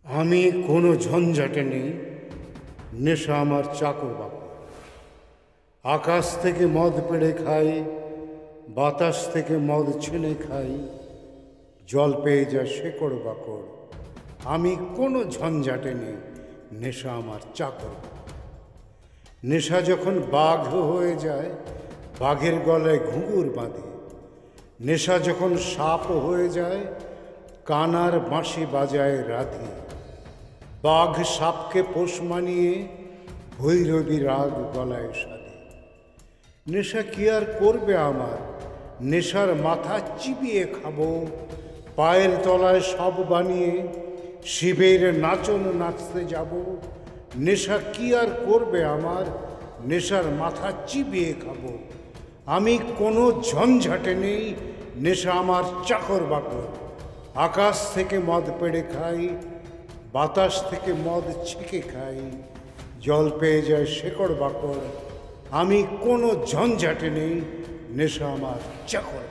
আমি কোনো ঝঞ্ঝাটে নেই, নেশা আমার চাকর বাকর। আকাশ থেকে মদ পেড়ে খাই, বাতাস থেকে মদ ছেনে খাই, জল পেয়ে যায় শেকড় বাকড়। আমি কোনো ঝঞ্ঝাটে নেই, নেশা আমার চাকর বাকর। নেশা যখন বাঘ হয়ে যায়, বাঘের গলায় ঘুঙুর বাঁধে। নেশা যখন সাপ হয়ে যায়, কানার বাঁশি বাজায় রাধে। বাঘ সাপকে পোষ মানিয়ে ভৈরবী রাগ গলায় সাধে। নেশা কি আর করবে আমার, নেশার মাথা চিবিয়ে খাবো। পায়ের তলায় সব বানিয়ে শিবের নাচন নাচতে যাব। নেশা কি আর করবে আমার, নেশার মাথা চিবিয়ে খাবো। আমি কোনো ঝঞ্ঝাটে নেই, নেশা আমার চাকর বাকর। আকাশ থেকে মদ পেড়ে খাই, বাতাস থেকে মদ ছেঁকে খাই, জল পেয়ে যায় শেকড় বাকড়। আমি কোনো ঝঞ্ঝাটে নেই, নেশা আমার চাকর।